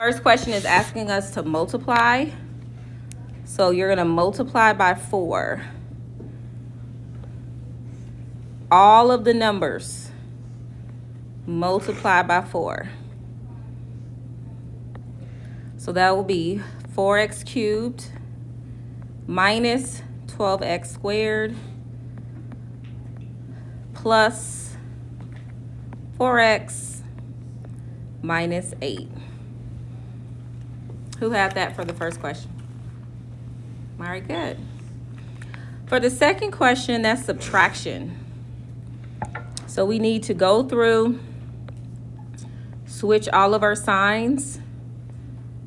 First question is asking us to multiply. So you're going to multiply by 4. All of the numbers multiply by 4. So that will be 4x cubed minus 12x squared plus 4x minus 8. Who had that for the first question? All right, good. For the second question, that's subtraction. So we need to go through, switch all of our signs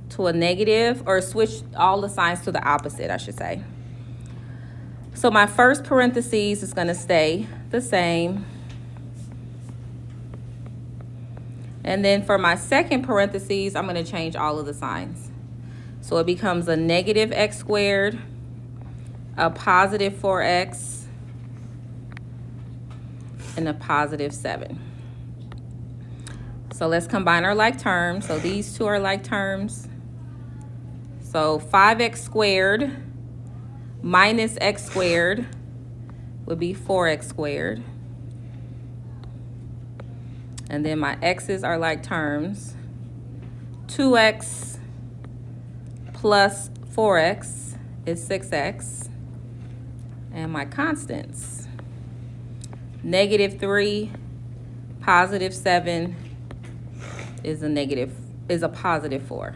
to a negative, or switch all the signs to the opposite, I should say. So my first parentheses is going to stay the same. And then for my second parentheses, I'm going to change all of the signs. So it becomes a negative x squared, a positive 4x, and a positive 7. So let's combine our like terms. So these two are like terms. So 5x squared minus x squared would be 4x squared. And then my x's are like terms. 2x plus 4x is 6x. And my constants, negative 3, positive 7 is a positive 4.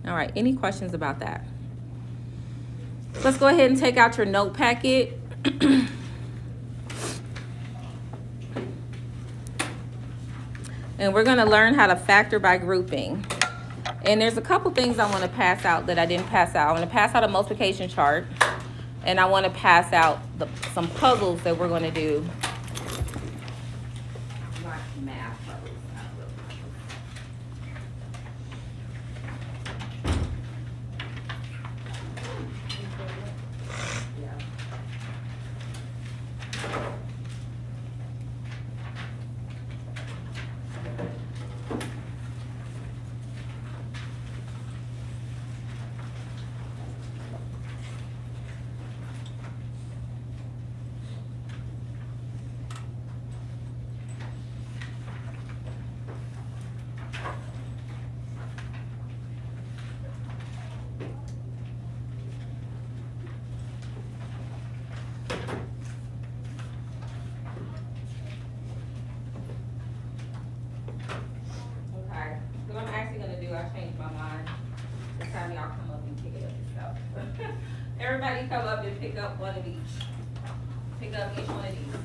All right, any questions about that? Let's go ahead and take out your note packet. And we're going to learn how to factor by grouping. And there's a couple things I want to pass out that I didn't pass out. I want to pass out a multiplication chart. And I want to pass out some puzzles that we're going to do. Not math puzzles, not real puzzles. Yeah. I changed my mind. This time y'all come up and pick it up yourself. Everybody come up and pick up one of each. Pick up each one of these.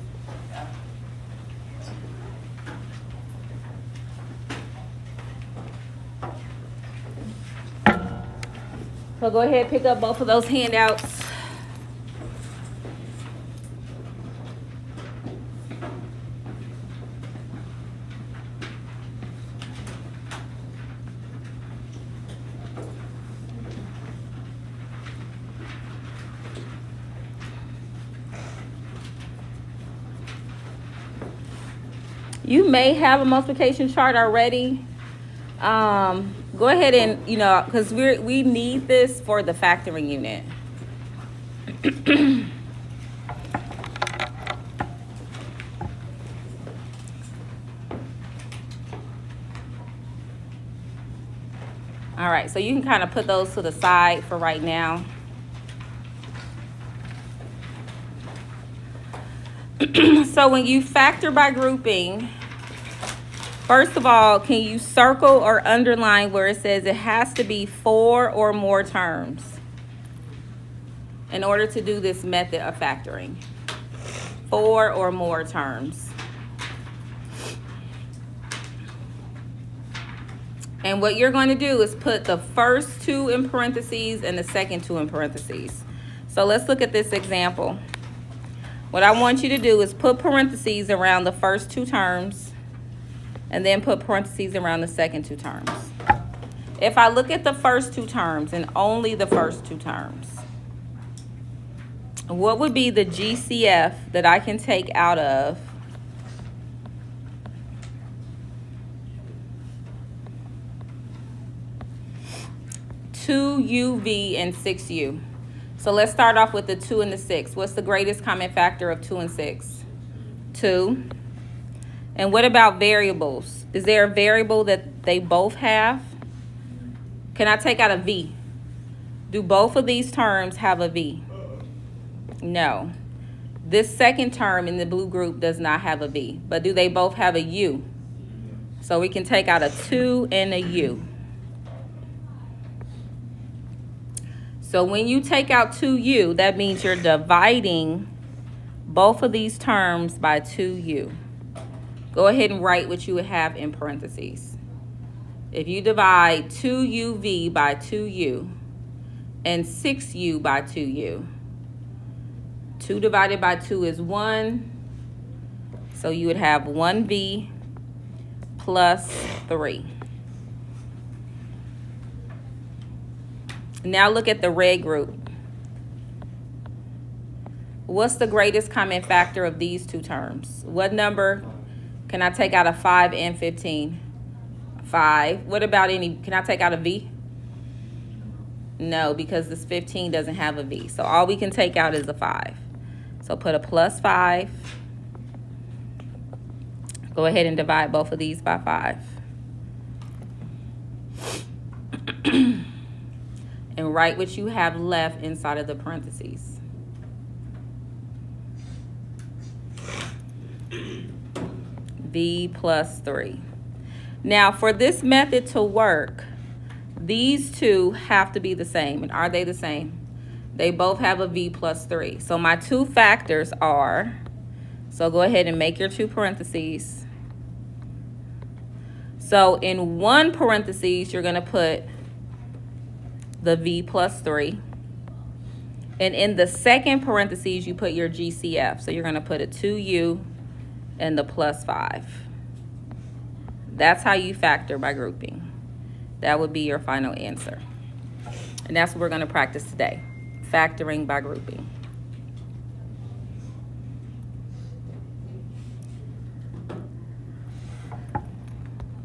So go ahead, pick up both of those handouts. You may have a multiplication chart already. Go ahead and, because we need this for the factoring unit. All right, so you can kind of put those to the side for right now. So when you factor by grouping, first of all, can you circle or underline where it says it has to be 4 or more terms in order to do this method of factoring? 4 or more terms. And what you're going to do is put the first 2 in parentheses and the second 2 in parentheses. So let's look at this example. What I want you to do is put parentheses around the first 2 terms and then put parentheses around the second 2 terms. If I look at the first 2 terms and only the first 2 terms, what would be the GCF that I can take out of 2UV and 6U. So let's start off with the 2 and the 6. What's the greatest common factor of 2 and 6? 2. And what about variables? Is there a variable that they both have? Can I take out a V? Do both of these terms have a V? No. This second term in the blue group does not have a V, but do they both have a U? So we can take out a 2 and a U. So when you take out 2U, that means you're dividing both of these terms by 2U. Go ahead and write what you would have in parentheses. If you divide 2UV by 2U and 6U by 2U, 2 divided by 2 is 1. So you would have 1V plus 3. Now look at the red group. What's the greatest common factor of these two terms? What number can I take out of 5 and 15? 5. What about can I take out a V? No, because this 15 doesn't have a V. So all we can take out is a 5. So put a plus 5. Go ahead and divide both of these by 5. And write what you have left inside of the parentheses. V plus 3. Now for this method to work, these two have to be the same. And are they the same? They both have a V plus 3. So my two factors are, so go ahead and make your two parentheses. So in one parentheses, you're going to put the V plus 3. And in the second parentheses, you put your GCF. So you're going to put a 2U and the plus 5. That's how you factor by grouping. That would be your final answer. And that's what we're going to practice today, factoring by grouping.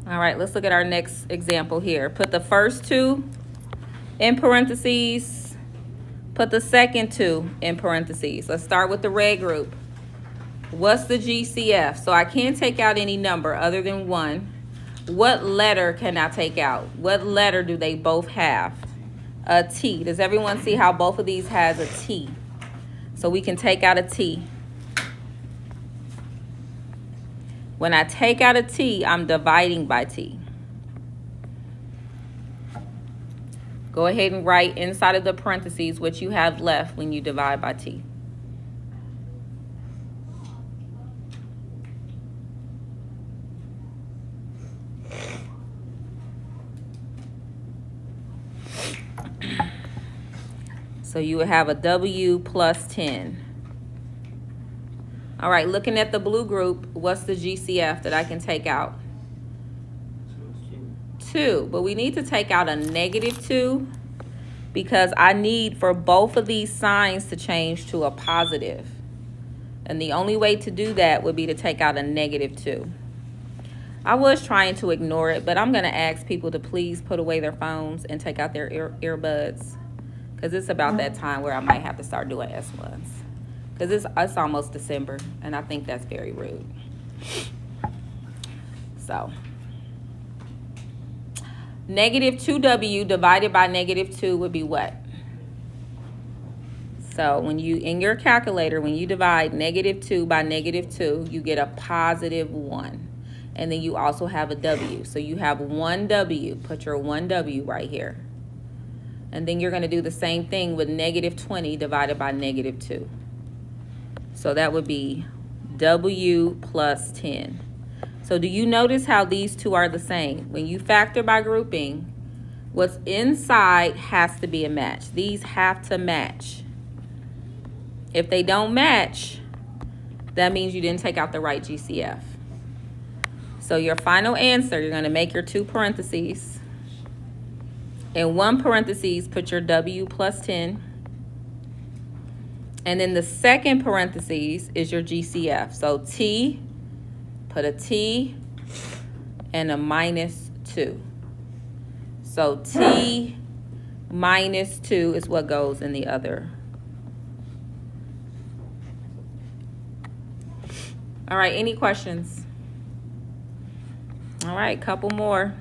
All right, let's look at our next example here. Put the first two in parentheses. Put the second two in parentheses. Let's start with the red group. What's the GCF? So I can't take out any number other than 1. What letter can I take out? What letter do they both have? A T. Does everyone see how both of these has a T? So we can take out a T. When I take out a T, I'm dividing by T. Go ahead and write inside of the parentheses what you have left when you divide by T. So you would have a W plus 10. All right, looking at the blue group, what's the GCF that I can take out? 2. But we need to take out a negative 2 because I need for both of these signs to change to a positive. And the only way to do that would be to take out a negative 2. I was trying to ignore it, but I'm going to ask people to please put away their phones and take out their earbuds. Because it's about that time where I might have to start doing S1s. Because it's almost December, and I think that's very rude. So, negative 2W divided by negative 2 would be what? So, when you, in your calculator, when you divide negative 2 by negative 2, you get a positive 1. And then you also have a W. So, you have 1W. Put your 1W right here. And then you're going to do the same thing with negative 20 divided by negative 2. So that would be W plus 10. So do you notice how these two are the same? When you factor by grouping, what's inside has to be a match. These have to match. If they don't match, that means you didn't take out the right GCF. So your final answer, you're going to make your two parentheses. In one parentheses, put your W plus 10. And then the second parentheses is your GCF. So T, put a T and a minus 2. So T minus 2 is what goes in the other. All right, any questions? All right, couple more.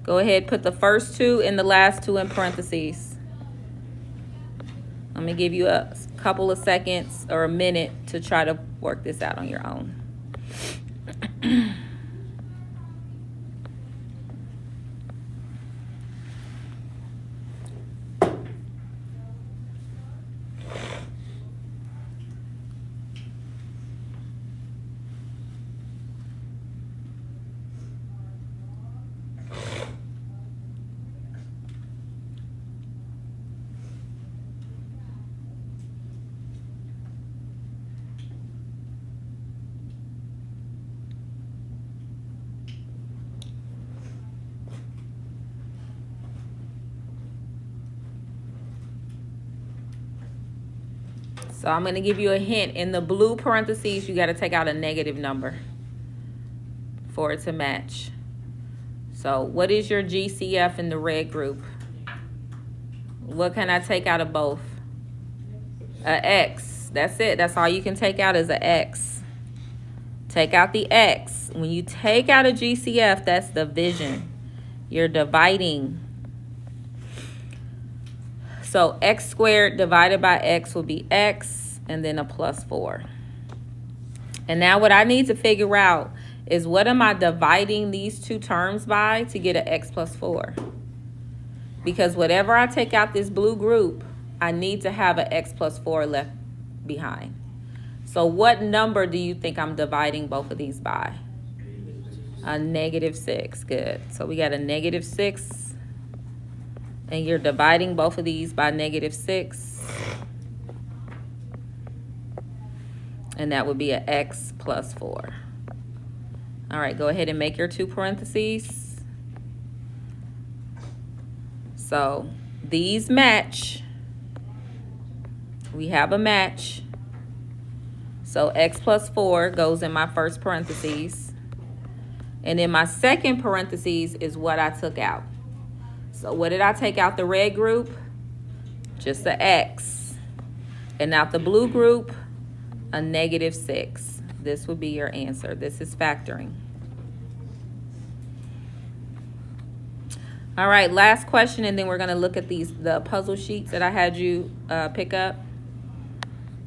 Go ahead, put the first 2 and the last 2 in parentheses. Let me give you a couple of seconds or a minute to try to work this out on your own. So I'm going to give you a hint. In the blue parentheses, you got to take out a negative number for it to match. So what is your GCF in the red group? What can I take out of both? A X. That's it. That's all you can take out is a X. Take out the X. When you take out a GCF, that's division. You're dividing. So x squared divided by x will be x, and then a plus 4. And now what I need to figure out is what am I dividing these two terms by to get an x plus 4? Because whatever I take out this blue group, I need to have an x plus 4 left behind. So what number do you think I'm dividing both of these by? A negative 6. Good. So we got a negative 6. And you're dividing both of these by negative 6. And that would be an x plus 4. All right, go ahead and make your 2 parentheses. So these match. We have a match. So x plus 4 goes in my first parentheses. And in my second parentheses is what I took out. So what did I take out the red group? Just the x. And out the blue group, a negative 6. This would be your answer. This is factoring. All right, last question, and then we're going to look at the puzzle sheets that I had you pick up.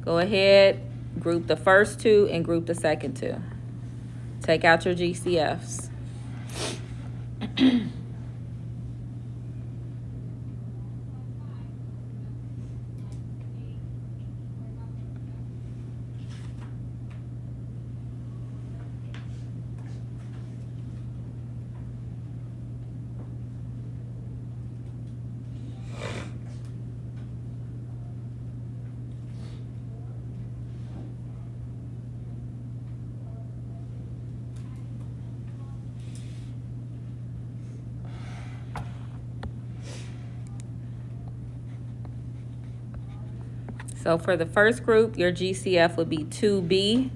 Go ahead, group the first 2 and group the second 2. Take out your GCFs. So for the first group, your GCF would be 2b.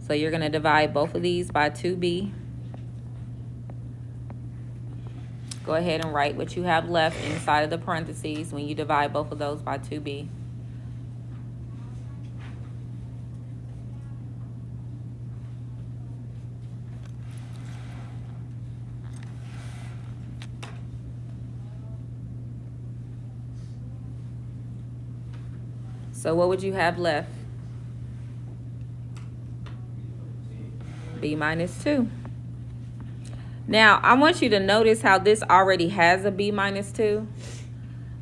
So you're going to divide both of these by 2b. Go ahead and write what you have left inside of the parentheses when you divide both of those by 2b. So what would you have left? B minus 2. Now, I want you to notice how this already has a B minus 2,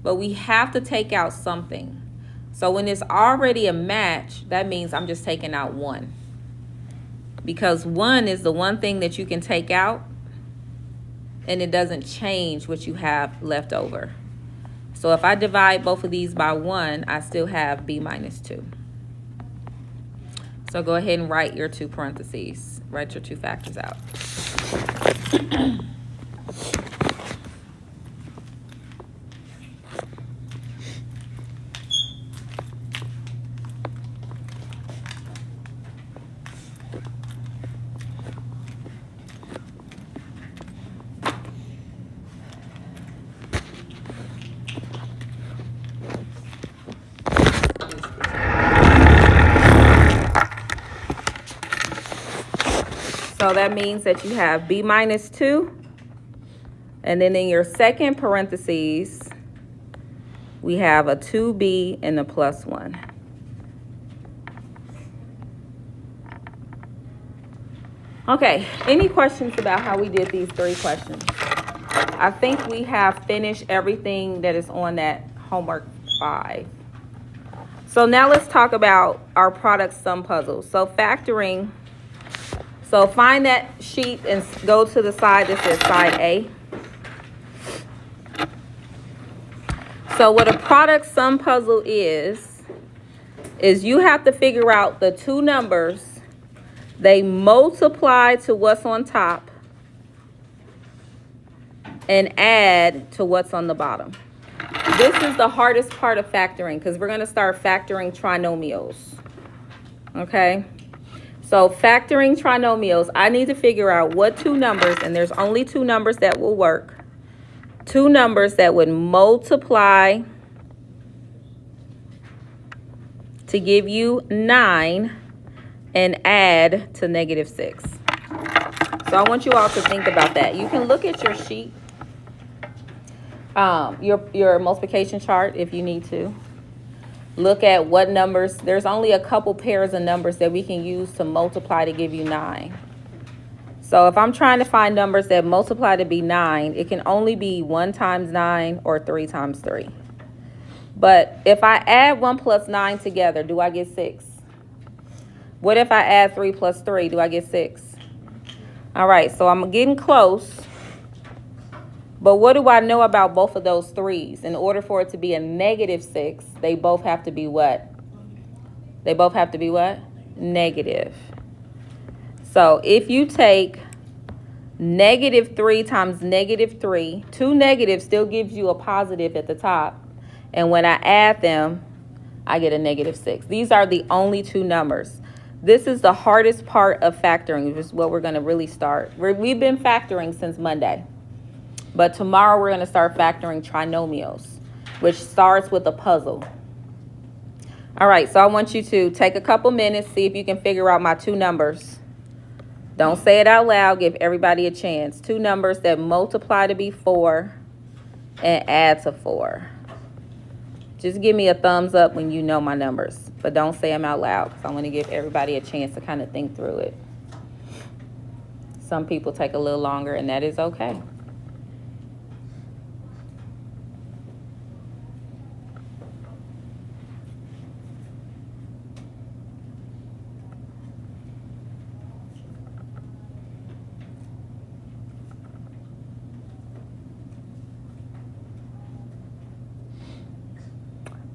but we have to take out something. So when it's already a match, that means I'm just taking out 1. Because 1 is the one thing that you can take out, and it doesn't change what you have left over. So if I divide both of these by 1, I still have B minus 2. So go ahead and write your 2 parentheses. Write your 2 factors out. So that means that you have b minus 2. And then in your second parentheses, we have a 2b and a plus 1. Okay, any questions about how we did these 3 questions? I think we have finished everything that is on that homework 5. So now let's talk about our product sum puzzle. So factoring, so find that sheet and go to the side that says side A. So what a product sum puzzle is you have to figure out the 2 numbers, they multiply to what's on top and add to what's on the bottom. This is the hardest part of factoring because we're going to start factoring trinomials. Okay? So factoring trinomials, I need to figure out what 2 numbers, and there's only 2 numbers that will work. 2 numbers that would multiply to give you 9 and add to -6. So I want you all to think about that. You can look at your sheet, your multiplication chart if you need to. Look at what numbers. There's only a couple pairs of numbers that we can use to multiply to give you 9. So if I'm trying to find numbers that multiply to be 9, it can only be 1 times 9 or 3 times 3. But if I add 1 plus 9 together, do I get 6? What if I add 3 plus 3? Do I get 6? All right, so I'm getting close. But what do I know about both of those 3's? In order for it to be a -6, they both have to be what? They both have to be what? Negative. So if you take -3 times -3, 2 negatives still gives you a positive at the top. And when I add them, I get a -6. These are the only 2 numbers. This is the hardest part of factoring, which is what we're going to really start. We've been factoring since Monday. But tomorrow we're going to start factoring trinomials, which starts with a puzzle. All right, so I want you to take a couple minutes, see if you can figure out my 2 numbers. Don't say it out loud. Give everybody a chance. 2 numbers that multiply to be 4 and add to 4. Just give me a thumbs up when you know my numbers, but don't say them out loud because I want to give everybody a chance to kind of think through it. Some people take a little longer, and that is okay.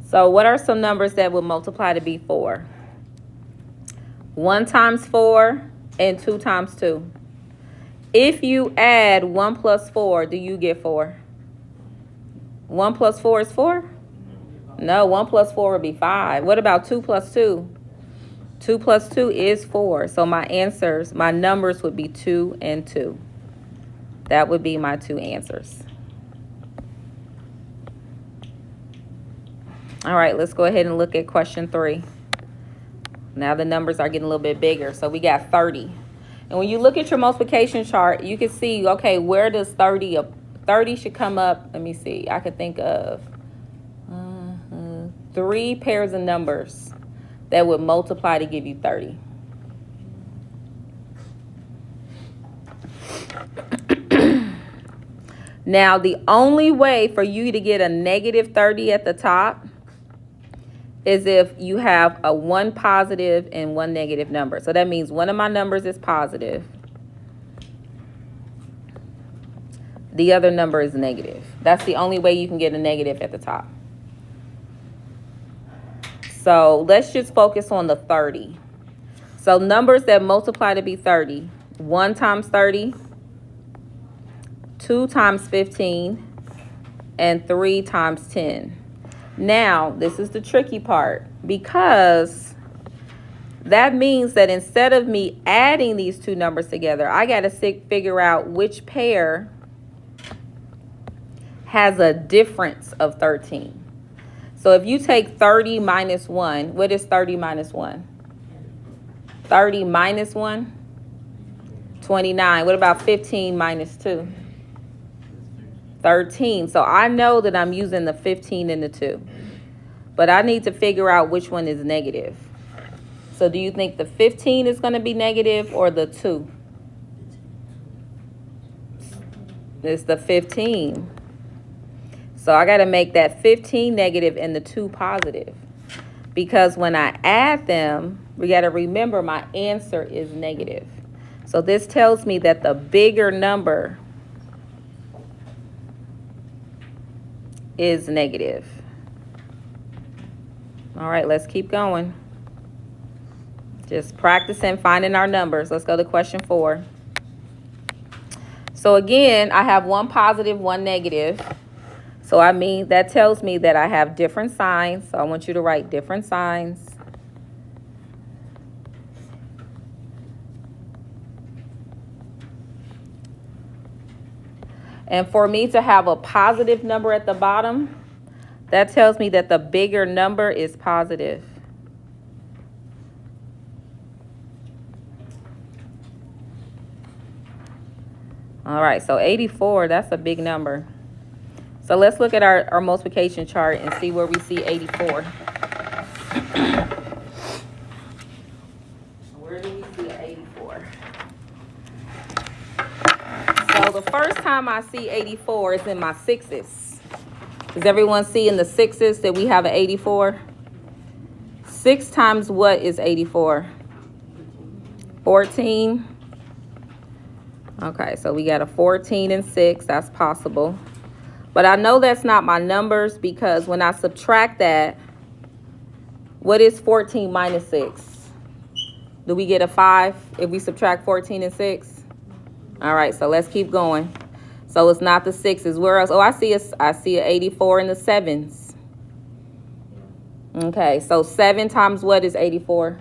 So what are some numbers that would multiply to be 4? 1 times 4 and 2 times 2. If you add 1 plus 4, do you get 4? 1 plus 4 is 4? No, 1 plus 4 would be 5. What about 2 plus 2? 2 plus 2 is 4. So my answers, my numbers would be 2 and 2. That would be my 2 answers. All right, let's go ahead and look at question 3. Now the numbers are getting a little bit bigger. So we got 30. And when you look at your multiplication chart, you can see, okay, where does 30 up? 30 should come up. Let me see. I could think of 3 pairs of numbers that would multiply to give you 30. Now, the only way for you to get a -30 at the top is if you have a 1 positive and 1 negative number. So that means one of my numbers is positive. The other number is negative. That's the only way you can get a negative at the top. So let's just focus on the 30. So numbers that multiply to be 30. 1 times 30, 2 times 15, and 3 times 10. Now, this is the tricky part because that means that instead of me adding these 2 numbers together, I got to figure out which pair has a difference of 13. So if you take 30 minus 1, what is 30 minus 1? 30 minus 1? 29. What about 15 minus 2? 13. So I know that I'm using the 15 and the 2. But I need to figure out which one is negative. So do you think the 15 is going to be negative or the 2? It's the 15. So I got to make that 15 negative and the 2 positive. Because when I add them, we got to remember my answer is negative. So this tells me that the bigger number is negative. All right, let's keep going. Just practicing finding our numbers. Let's go to question 4. So again, I have one positive, one negative. So I mean, that tells me that I have different signs. So I want you to write different signs. And for me to have a positive number at the bottom, that tells me that the bigger number is positive. All right, so 84, that's a big number. So let's look at our multiplication chart and see where we see 84. Where do we see 84? So the first time I see 84 is in my sixes. Does everyone see in the sixes that we have an 84? 6 times what is 84? 14. Okay, so we got a 14 and 6. That's possible. But I know that's not my numbers because when I subtract that, what is 14 minus 6? Do we get a 5 if we subtract 14 and 6? All right, so let's keep going. So it's not the 6s. Where else? Oh, I see an 84 in the 7s. Okay, so 7 times what is 84?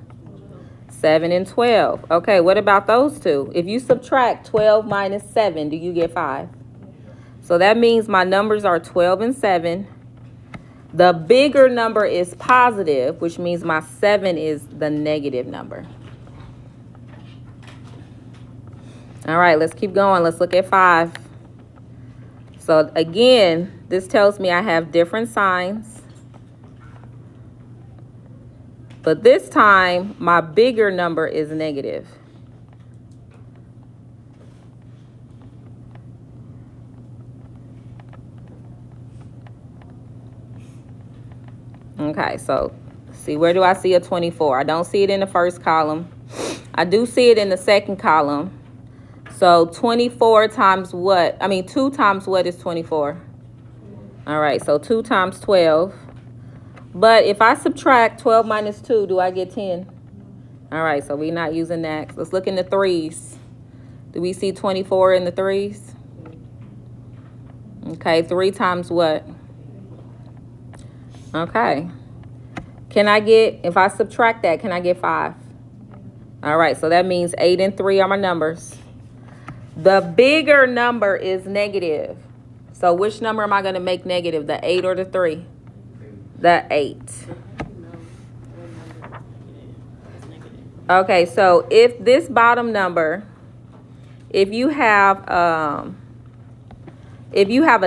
7 and 12. Okay, what about those two? If you subtract 12 minus 7, do you get 5? So that means my numbers are 12 and 7. The bigger number is positive, which means my 7 is the negative number. All right, let's keep going. Let's look at 5. So again, this tells me I have different signs. But this time, my bigger number is negative. Okay, so see, where do I see a 24? I don't see it in the first column. I do see it in the second column. So 24 times what? 2 times what is 24? All right, so 2 times 12. But if I subtract 12 minus 2, do I get 10? All right, so we're not using that. Let's look in the 3s. Do we see 24 in the 3s? Okay, 3 times what? Okay. If I subtract that, can I get 5? All right, so that means 8 and 3 are my numbers. The bigger number is negative. So which number am I going to make negative, the 8 or the 3? The 8. Okay, so if this bottom number, if you have a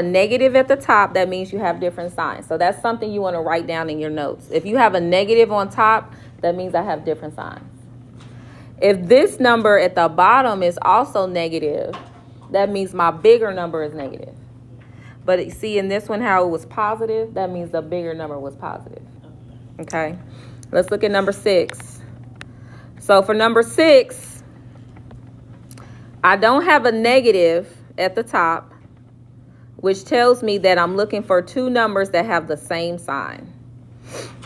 negative at the top, that means you have different signs. So that's something you want to write down in your notes. If you have a negative on top, that means I have different signs. If this number at the bottom is also negative, that means my bigger number is negative. But see in this one how it was positive, that means the bigger number was positive. Okay, let's look at number 6. So for number 6, I don't have a negative at the top, which tells me that I'm looking for 2 numbers that have the same sign.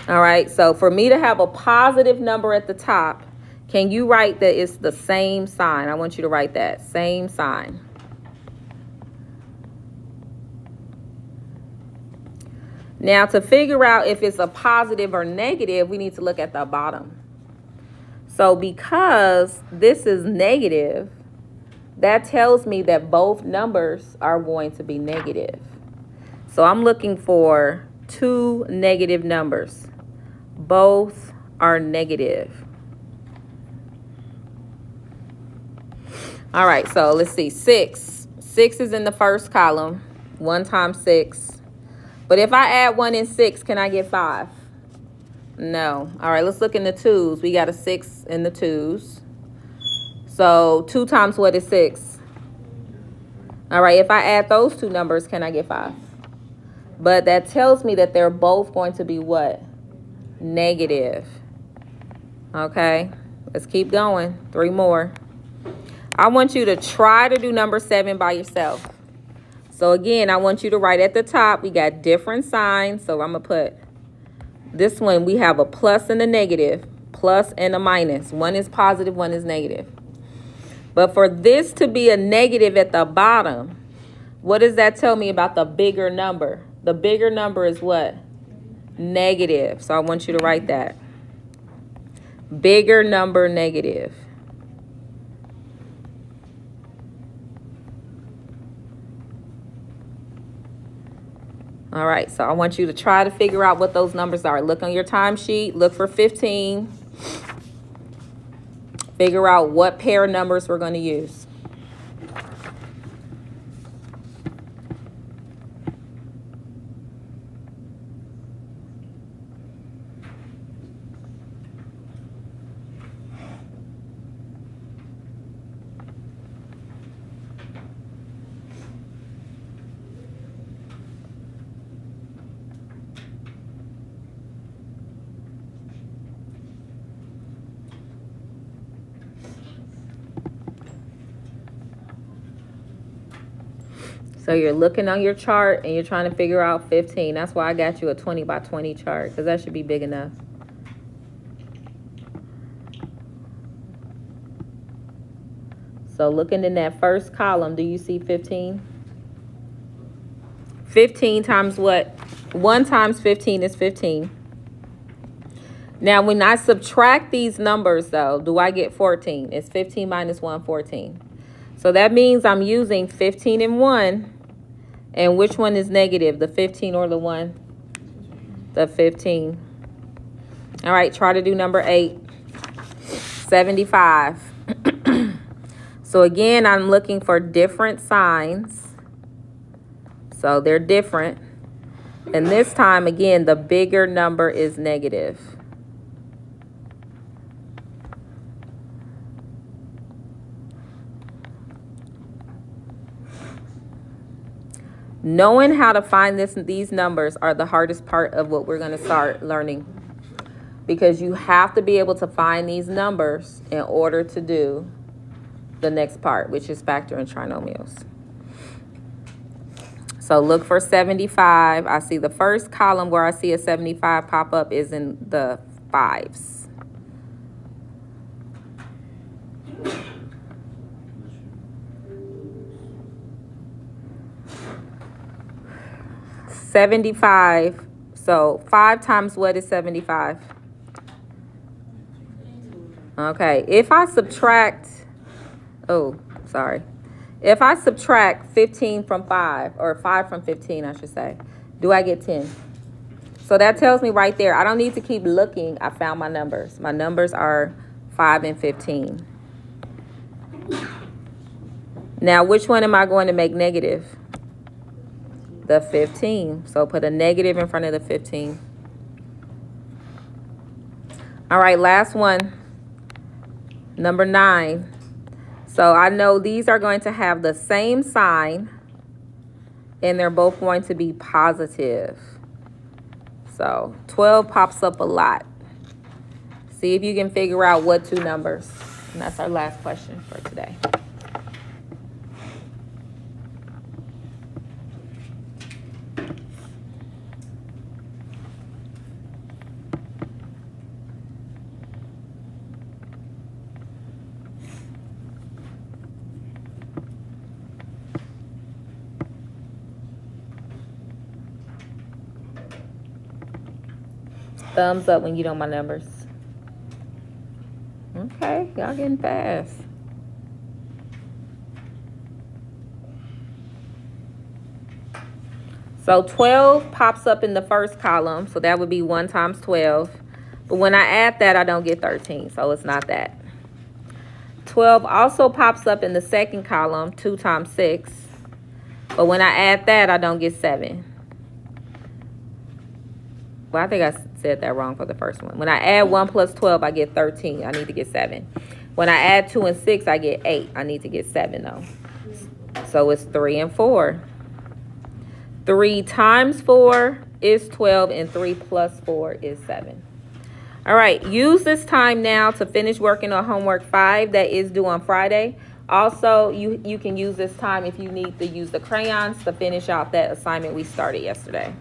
All right, so for me to have a positive number at the top, can you write that it's the same sign? I want you to write that, same sign. Now, to figure out if it's a positive or negative, we need to look at the bottom. So because this is negative, that tells me that both numbers are going to be negative. So I'm looking for 2 negative numbers. Both are negative. All right, so let's see. 6. 6 is in the first column. 1 times 6. But if I add 1 and 6, can I get 5? No. All right, let's look in the 2's. We got a 6 in the 2's. So 2 times what is 6? All right, if I add those two numbers, can I get 5? But that tells me that they're both going to be what? Negative. Okay, let's keep going. 3 more. I want you to try to do number 7 by yourself. So again, I want you to write at the top. We got different signs. So I'm going to put this one. We have a plus and a negative, plus and a minus. One is positive, one is negative. But for this to be a negative at the bottom, what does that tell me about the bigger number? The bigger number is what? Negative. So I want you to write that. Bigger number, negative. All right, so I want you to try to figure out what those numbers are. Look on your timesheet. Look for 15. Figure out what pair of numbers we're going to use. So you're looking on your chart and you're trying to figure out 15. That's why I got you a 20 by 20 chart, because that should be big enough. So looking in that first column, do you see 15? 15 times what? 1 times 15 is 15. Now, when I subtract these numbers, though, do I get 14? It's 15 minus 1, 14. So that means I'm using 15 and 1. And which one is negative, the 15 or the 1? The 15. All right, try to do number 8. 75. So again, I'm looking for different signs. So they're different. And this time, again, the bigger number is negative. Knowing how to find these numbers are the hardest part of what we're going to start learning, because you have to be able to find these numbers in order to do the next part, which is factor and trinomials. So look for 75. I see the first column where I see a 75 pop up is in the 5s. $75. So 5 times what is 75? Okay, if I subtract, if I subtract 15 from 5, or 5 from 15, I should say, do I get 10? So that tells me right there, I don't need to keep looking. I found my numbers. My numbers are 5 and 15. Now, which one am I going to make negative? The 15. So put a negative in front of the 15. All right, last one. Number 9. So I know these are going to have the same sign, and they're both going to be positive. So 12 pops up a lot. See if you can figure out what two numbers. And that's our last question for today. Thumbs up when you know my numbers. Okay, y'all getting fast. So 12 pops up in the first column, so that would be 1 times 12. But when I add that, I don't get 13, so it's not that. 12 also pops up in the second column, 2 times 6. But when I add that, I don't get 7. Well, I think I said that wrong for the first one. When I add 1 plus 12, I get 13. I need to get 7. When I add 2 and 6, I get 8. I need to get 7, though. So it's 3 and 4. 3 times 4 is 12, and 3 plus 4 is 7. All right, use this time now to finish working on homework 5 that is due on Friday. Also, you can use this time if you need to use the crayons to finish out that assignment we started yesterday.